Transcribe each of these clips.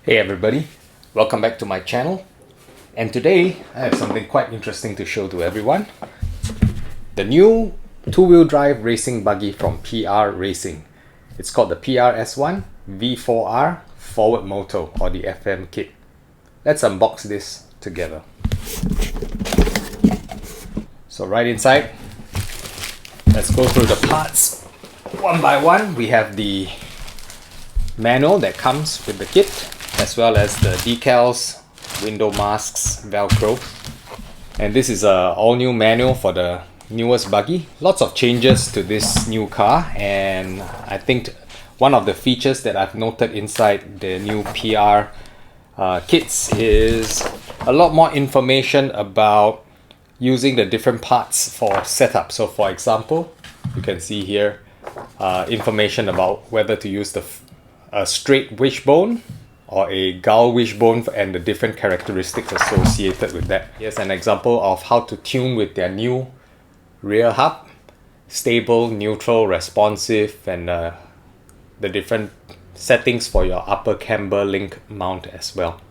Hey everybody, welcome back to my channel, and today I have something quite interesting to show to everyone. The new two-wheel drive racing buggy from PR Racing. It's called the PR S1V4 Forward Moto, or the FM kit. Let's unbox this together. So right inside, let's go through the parts one by one. We have the manual that comes with the kit, as well as the decals, window masks, velcro. And this is a all new manual for the newest buggy. Lots of changes to this new car, and I think one of the features that I've noted inside the new PR kits is a lot more information about using the different parts for setup. So for example, you can see here information about whether to use a straight wishbone or a gull wishbone and the different characteristics associated with that. Here's an example of how to tune with their new rear hub: stable, neutral, responsive, and the different settings for your upper camber link mount as well.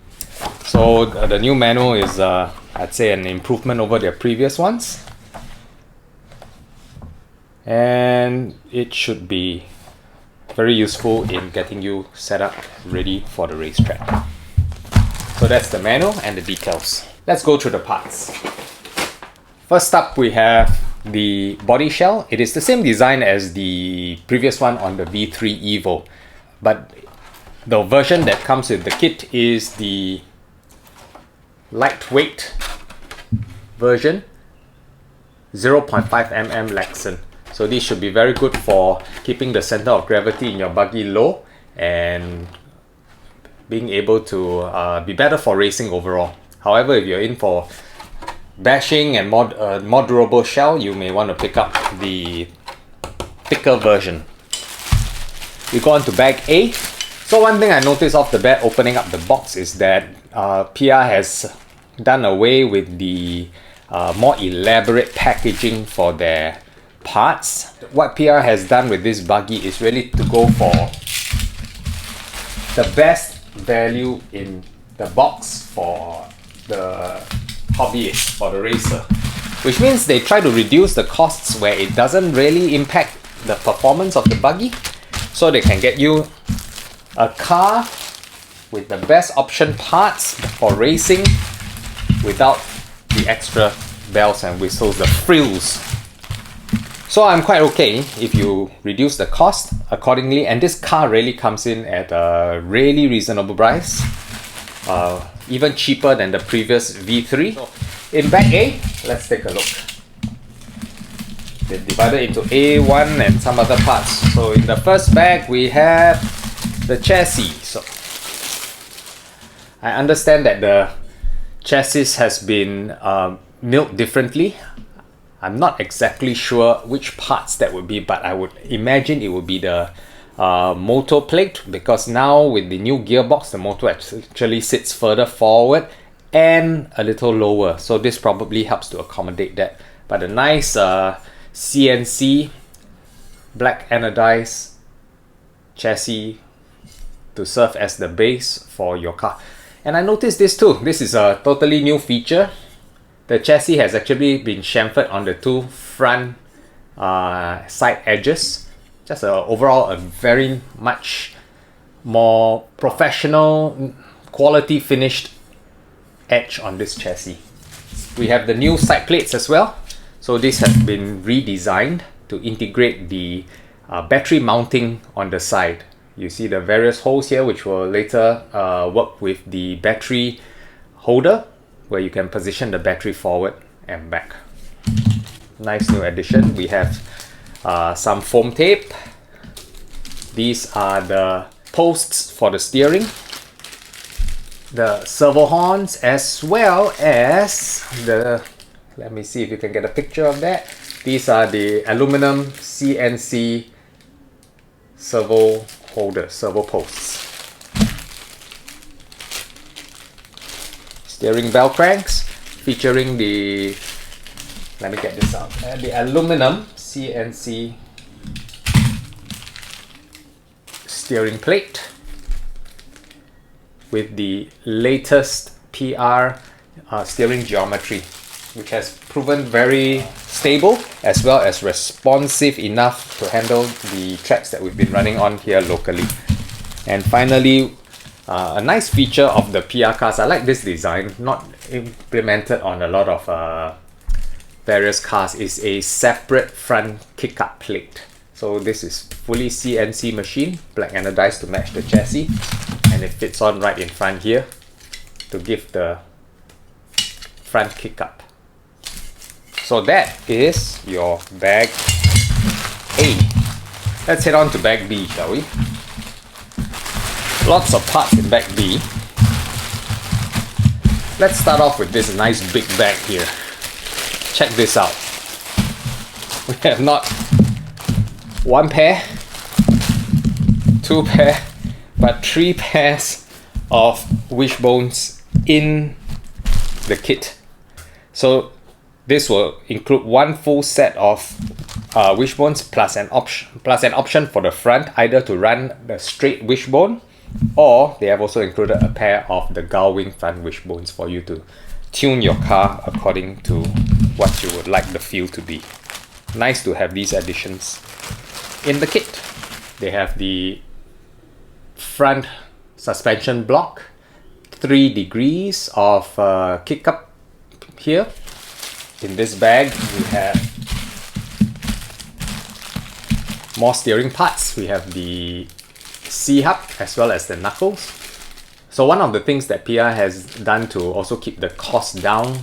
So the new manual is I'd say an improvement over their previous ones, and it should be very useful in getting you set up ready for the racetrack. So that's the manual and the details. Let's go through the parts. First up, we have the body shell. It is the same design as the previous one on the V3 Evo, but the version that comes with the kit is the lightweight version, 0.5 mm Lexan. So this should be very good for keeping the center of gravity in your buggy low and being able to be better for racing overall. However, if you're in for bashing and more durable shell, you may want to pick up the thicker version. We go on to bag A. So one thing I noticed off the bat opening up the box is that PR has done away with the more elaborate packaging for their parts. What PR has done with this buggy is really to go for the best value in the box for the hobbyist, for the racer, which means they try to reduce the costs where it doesn't really impact the performance of the buggy, so they can get you a car with the best option parts for racing without the extra bells and whistles, the frills. So I'm quite okay if you reduce the cost accordingly, and this car really comes in at a really reasonable price, even cheaper than the previous V3. So in bag A, let's take a look. They've divided into A1 and some other parts. So in the first bag we have the chassis. So I understand that the chassis has been milled differently. I'm not exactly sure which parts that would be, but I would imagine it would be the motor plate, because now with the new gearbox, the motor actually sits further forward and a little lower. So this probably helps to accommodate that. But a nice CNC black anodized chassis to serve as the base for your car. And I noticed this too. This is a totally new feature. The chassis has actually been chamfered on the two front side edges. Just overall a very much more professional, quality finished edge on this chassis. We have the new side plates as well. So this has been redesigned to integrate the battery mounting on the side. You see the various holes here, which will later work with the battery holder, where you can position the battery forward and back. Nice new addition. We have some foam tape. These are the posts for the steering, the servo horns, as well as the, let me see if you can get a picture of that. These are the aluminum CNC servo holders, servo posts. Steering bell cranks featuring the, let me get this out, the aluminum CNC steering plate with the latest PR steering geometry, which has proven very stable as well as responsive enough to handle the tracks that we've been running on here locally. And finally, a nice feature of the PR cars, I like this design, not implemented on a lot of various cars, is a separate front kick-up plate. So this is fully CNC machine, black anodized to match the chassis, and it fits on right in front here to give the front kick-up. So that is your bag A. Let's head on to bag B, shall we? Lots of parts in bag B. Let's start off with this nice big bag here. Check this out. We have not one pair, two pair, but three pairs of wishbones in the kit. So this will include one full set of wishbones plus an option for the front, either to run the straight wishbone, or they have also included a pair of the gull wing front wishbones for you to tune your car according to what you would like the feel to be. Nice to have these additions in the kit. They have the front suspension block, 3 degrees of kick up here. In this bag we have more steering parts. We have the C-hub as well as the knuckles. So one of the things that PR has done to also keep the cost down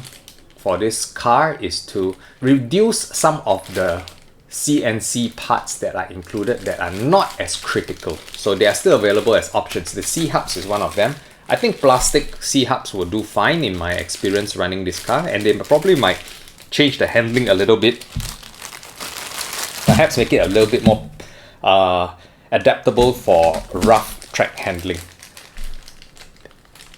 for this car is to reduce some of the CNC parts that are included that are not as critical. So they are still available as options. The C-hubs is one of them. I think plastic C-hubs will do fine in my experience running this car, and they probably might change the handling a little bit. Perhaps make it a little bit more adaptable for rough track handling.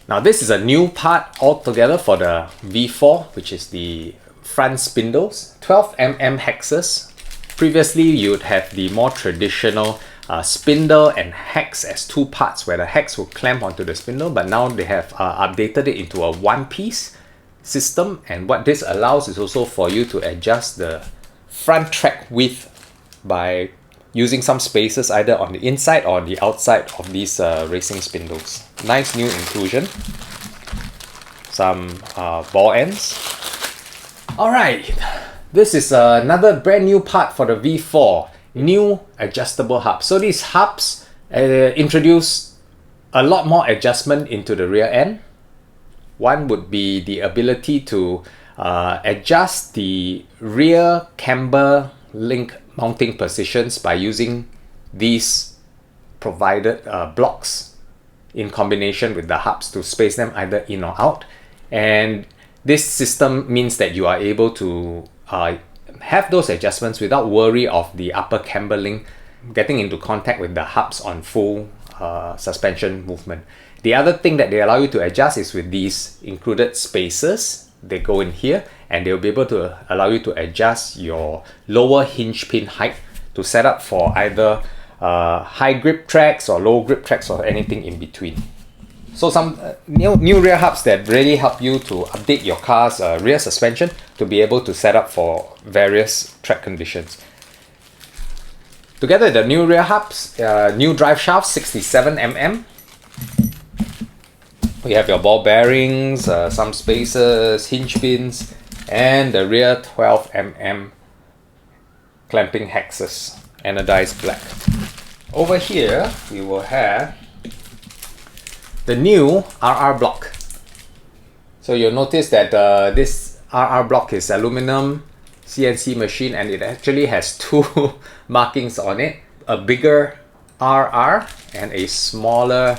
Now this is a new part altogether for the V4, which is the front spindles, 12mm hexes. Previously you'd have the more traditional spindle and hex as two parts, where the hex will clamp onto the spindle, but now they have updated it into a one-piece system, and what this allows is also for you to adjust the front track width by using some spaces either on the inside or on the outside of these racing spindles. Nice new inclusion. Some ball ends. Alright, this is another brand new part for the V4. New adjustable hubs. So these hubs introduce a lot more adjustment into the rear end. One would be the ability to adjust the rear camber link mounting positions by using these provided blocks in combination with the hubs to space them either in or out. And this system means that you are able to have those adjustments without worry of the upper camber link getting into contact with the hubs on full suspension movement. The other thing that they allow you to adjust is with these included spaces. They go in here and they'll be able to allow you to adjust your lower hinge pin height to set up for either high grip tracks or low grip tracks or anything in between. So some new rear hubs that really help you to update your car's rear suspension to be able to set up for various track conditions. Together the new rear hubs, new drive shaft 67mm. We have your ball bearings, some spacers, hinge pins, and the rear 12mm clamping hexes, anodized black. Over here, we will have the new RR block. So you'll notice that this RR block is aluminum CNC machine, and it actually has two markings on it, a bigger RR and a smaller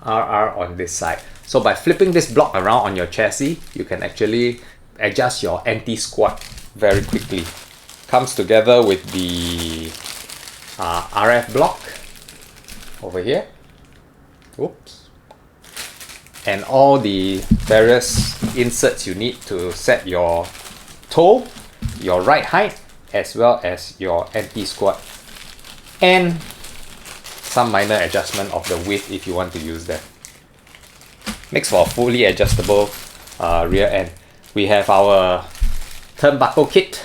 RR on this side. So by flipping this block around on your chassis, you can actually adjust your anti-squat very quickly. Comes together with the RF block over here. Oops. And all the various inserts you need to set your toe, your ride height, as well as your anti-squat, and some minor adjustment of the width if you want to use that. Makes for a fully adjustable rear end. We have our turnbuckle kit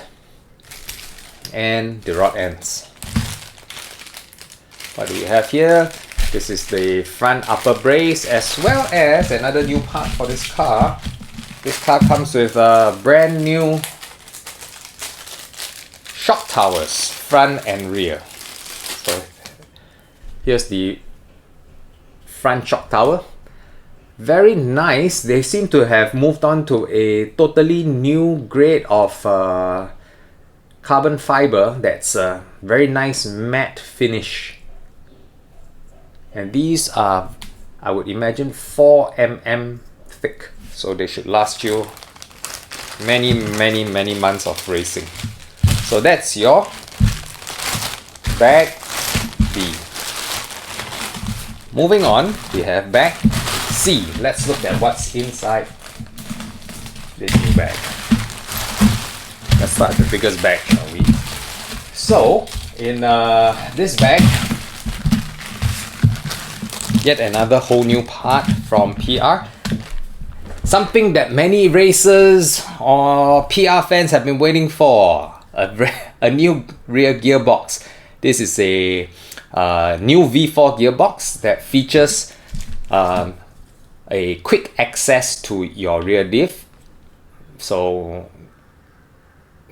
and the rod ends. What do we have here? This is the front upper brace, as well as another new part for this car. This car comes with a brand new shock towers, front and rear. So here's the front shock tower. Very nice. They seem to have moved on to a totally new grade of carbon fiber that's a very nice matte finish. And these are, I would imagine, 4 mm thick. So they should last you many months of racing. So that's your bag B. Moving on, we have bag C. Let's look at what's inside this new bag. Let's start with the biggest bag, shall we? So, in this bag, yet another whole new part from PR. Something that many racers or PR fans have been waiting for. A new rear gearbox. This is a new V4 gearbox that features a quick access to your rear diff. So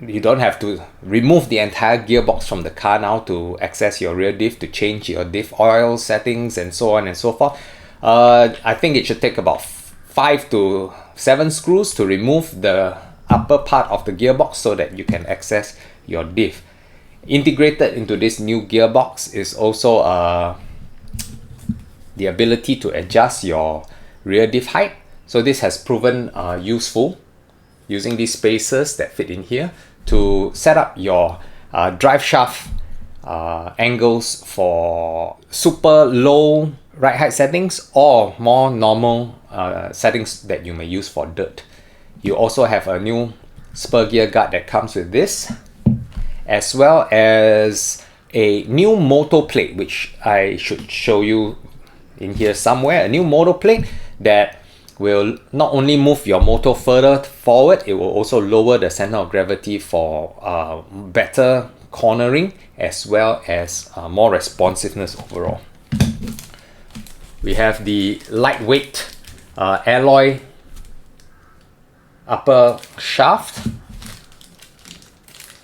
you don't have to remove the entire gearbox from the car now to access your rear diff, to change your diff oil settings and so on and so forth. I think it should take about 5 to 7 screws to remove the upper part of the gearbox so that you can access your diff. Integrated into this new gearbox is also the ability to adjust your rear diff height. So this has proven useful, using these spacers that fit in here to set up your drive shaft angles for super low ride height settings or more normal settings that you may use for dirt. You also have a new spur gear guard that comes with this, as well as a new motor plate, which I should show you in here somewhere. A new motor plate that will not only move your motor further forward, it will also lower the center of gravity for better cornering, as well as more responsiveness overall. We have the lightweight alloy upper shaft,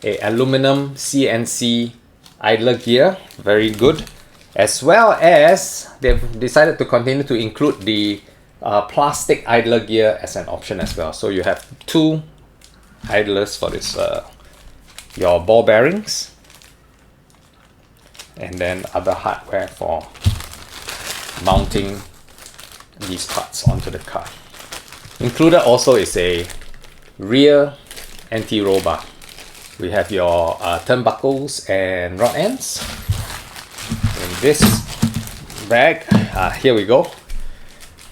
a aluminum CNC idler gear, very good, as well as they've decided to continue to include the plastic idler gear as an option as well. So you have 2 idlers for this, your ball bearings, and then other hardware for mounting these parts onto the car. Included also is a rear anti-roll bar. We have your turnbuckles and rod ends. In this bag, here we go.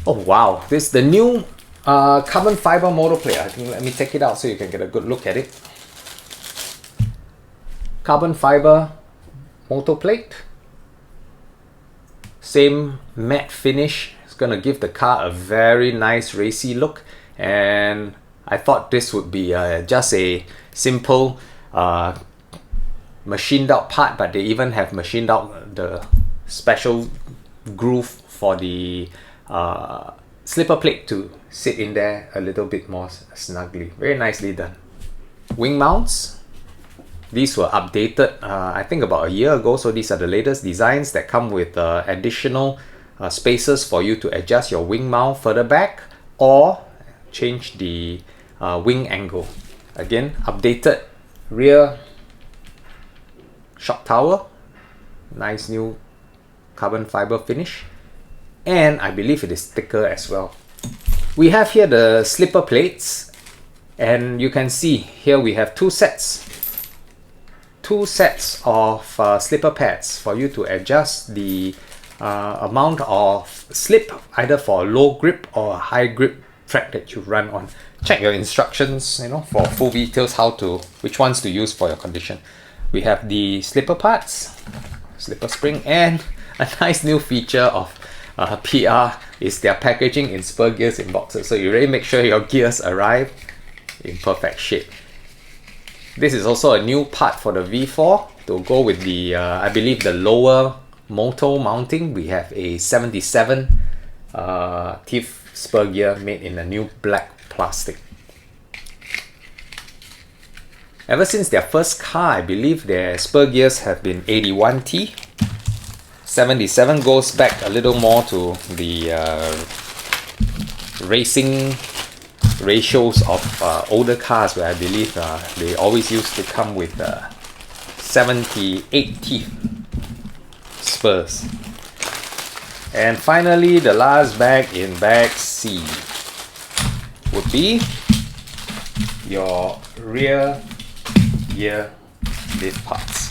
Oh wow, this is the new carbon fiber motor plate. I think, let me take it out so you can get a good look at it. Carbon fiber motor plate. Same matte finish. It's gonna give the car a very nice racy look, and I thought this would be just a simple machined out part, but they even have machined out the special groove for the slipper plate to sit in there a little bit more snugly. Very nicely done. Wing mounts. These were updated I think about a year ago, so these are the latest designs that come with additional spaces for you to adjust your wing mount further back or change the wing angle. Again, updated rear shock tower, nice new carbon fiber finish, and I believe it is thicker as well. We have here the slipper plates, and you can see here we have two sets of slipper pads for you to adjust the amount of slip, either for low grip or high grip track that you run on. Check your instructions, for full details which ones to use for your condition. We have the slipper parts, slipper spring, and a nice new feature of PR is their packaging in spur gears in boxes. So you really make sure your gears arrive in perfect shape. This is also a new part for the V4 to go with the, I believe the lower motor mounting. We have a 77 teeth spur gear made in a new black plastic. Ever since their first car, I believe their spur gears have been 81T. 77 goes back a little more to the racing ratios of older cars, where I believe they always used to come with 78 teeth spurs. And finally, the last bag in bag C would be your rear gear diff parts.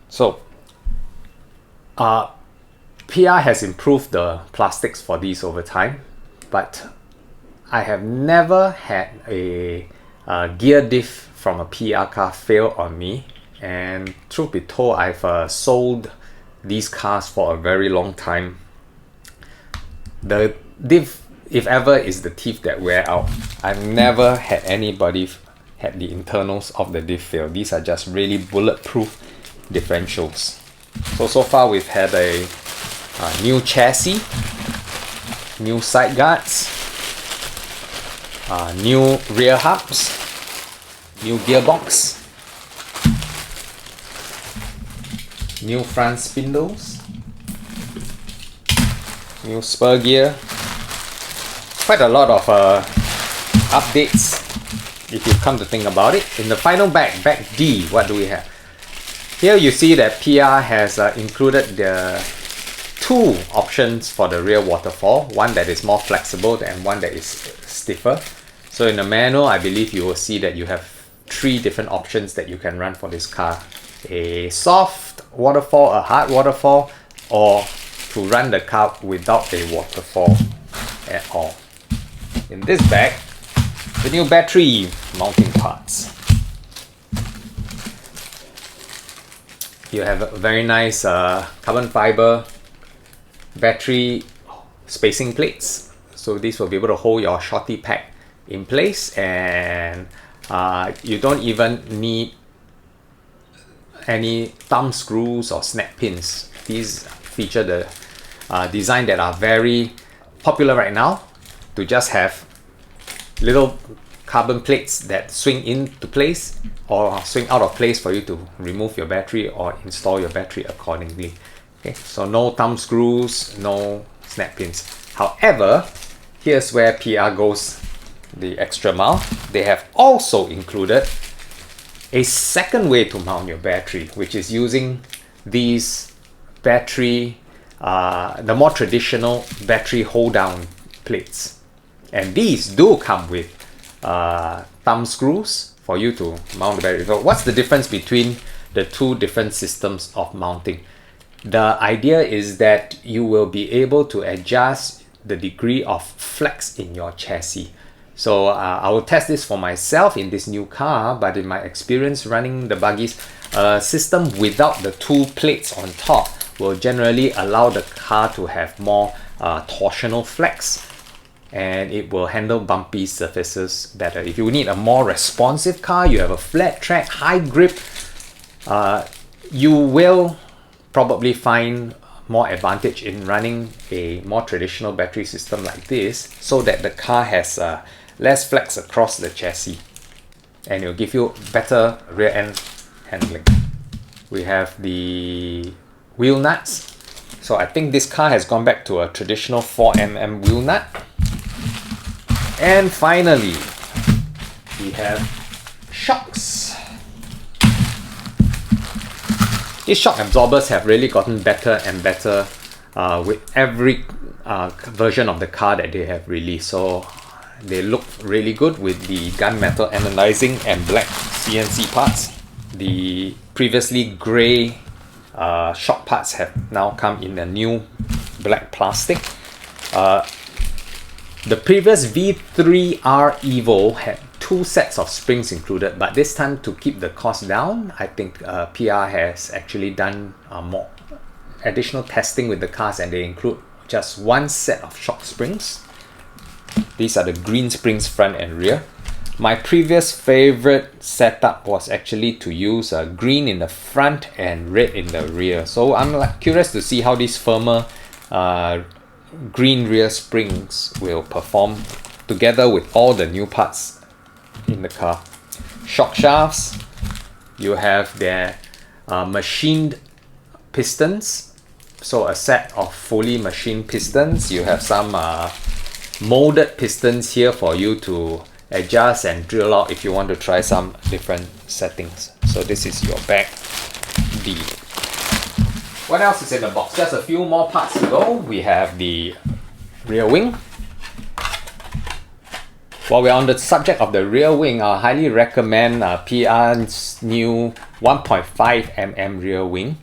So, PR has improved the plastics for these over time, but I have never had a gear diff from a PR car fail on me. And truth be told, I've sold these cars for a very long time. The diff, if ever, is the teeth that wear out. I've never had anybody had the internals of the diff fail. These are just really bulletproof differentials. So far we've had a new chassis, new side guards, new rear hubs, new gearbox, new front spindles, new spur gear. Quite a lot of updates if you come to think about it. In the final bag, bag D, what do we have? Here you see that PR has included the two options for the rear waterfall, one that is more flexible and one that is stiffer. So in the manual, I believe you will see that you have three different options that you can run for this car: a soft waterfall, a hard waterfall, or to run the car without a waterfall at all. In this bag, the new battery mounting parts. You have a very nice carbon fiber battery spacing plates. So these will be able to hold your shorty pack in place, and you don't even need any thumb screws or snap pins. These feature the design that are very popular right now, to just have little carbon plates that swing into place or swing out of place for you to remove your battery or install your battery accordingly. Okay, so no thumb screws, no snap pins. However, here's where PR goes the extra mile. They have also included a second way to mount your battery, which is using these battery, the more traditional battery hold down plates. And these do come with thumb screws for you to mount the battery. So what's the difference between the two different systems of mounting? The idea is that you will be able to adjust the degree of flex in your chassis. So I will test this for myself in this new car, but in my experience running the buggies, a system without the two plates on top will generally allow the car to have more torsional flex, and it will handle bumpy surfaces better. If you need a more responsive car, you have a flat track, high grip, you will probably find more advantage in running a more traditional battery system like this, so that the car has less flex across the chassis, and it will give you better rear end handling. We have the wheel nuts. So I think this car has gone back to a traditional 4mm wheel nut. And finally, we have shocks. These shock absorbers have really gotten better and better with every version of the car that they have released. So they look really good with the gunmetal anodizing and black CNC parts. The previously grey shock parts have now come in a new black plastic. The previous V3R Evo had two sets of springs included, but this time, to keep the cost down, I think PR has actually done more additional testing with the cars, and they include just one set of shock springs. These are the green springs front and rear. My previous favorite setup was actually to use green in the front and red in the rear. So I'm curious to see how these firmer green rear springs will perform together with all the new parts in the car. Shock shafts, you have their machined pistons. So a set of fully machined pistons. You have some molded pistons here for you to adjust and drill out if you want to try some different settings. So this is your bag D. What else is in the box? Just a few more parts to go. We have the rear wing. While we're on the subject of the rear wing, I highly recommend PR's new 1.5mm rear wing.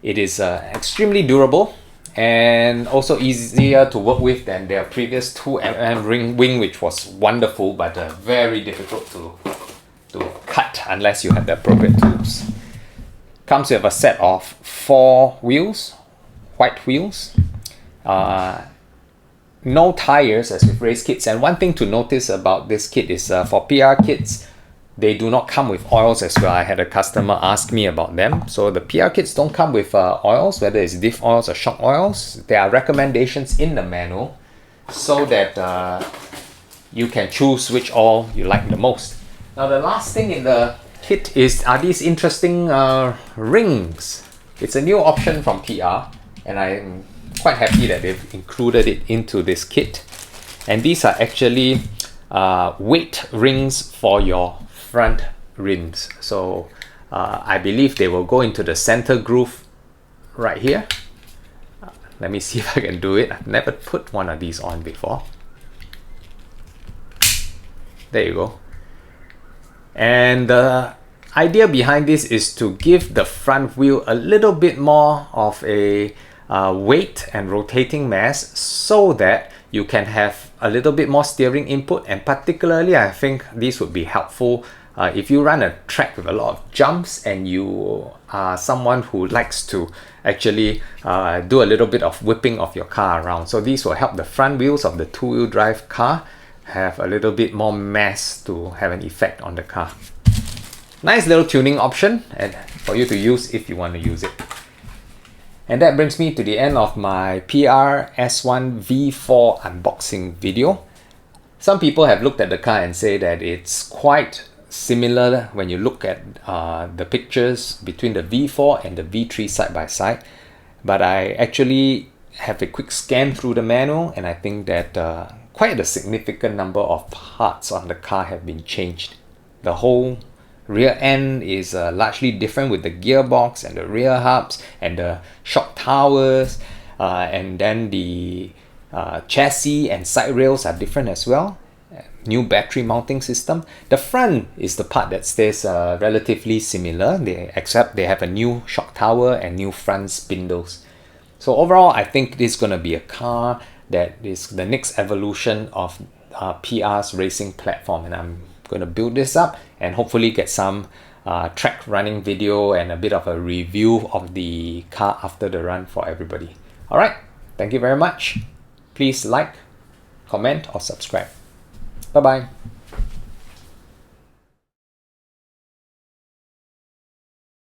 It is extremely durable and also easier to work with than their previous 2mm wing, which was wonderful but very difficult to cut unless you have the appropriate tools. Comes with a set of 4 wheels, white wheels, no tires as with race kits. And one thing to notice about this kit is for PR kits, they do not come with oils as well. I had a customer ask me about them. So the PR kits don't come with oils, whether it's diff oils or shock oils. There are recommendations in the manual so that you can choose which oil you like the most. Now the last thing in the kit are these interesting rings. It's a new option from PR, and I'm quite happy that they've included it into this kit. And these are actually weight rings for your front rims. So I believe they will go into the center groove right here. Let me see if I can do it. I've never put one of these on before. There you go. And the idea behind this is to give the front wheel a little bit more of a weight and rotating mass so that you can have a little bit more steering input. And particularly I think this would be helpful if you run a track with a lot of jumps and you are someone who likes to actually do a little bit of whipping of your car around. So these will help the front wheels of the two-wheel drive car have a little bit more mass to have an effect on the car. Nice little tuning option and for you to use if you want to use it. And that brings me to the end of my PR S1V4 unboxing video. Some people have looked at the car and say that it's quite similar when you look at the pictures between the V4 and the V3 side by side. But I actually have a quick scan through the manual, and I think that quite a significant number of parts on the car have been changed. The whole rear end is largely different with the gearbox and the rear hubs and the shock towers, and then the chassis and side rails are different as well. New battery mounting system. The front is the part that stays relatively similar, except they have a new shock tower and new front spindles. So overall, I think this is going to be a car that is the next evolution of PR's racing platform, and I'm going to build this up and hopefully get some track running video and a bit of a review of the car after the run for everybody. Alright, thank you very much. Please like, comment or subscribe. Bye bye.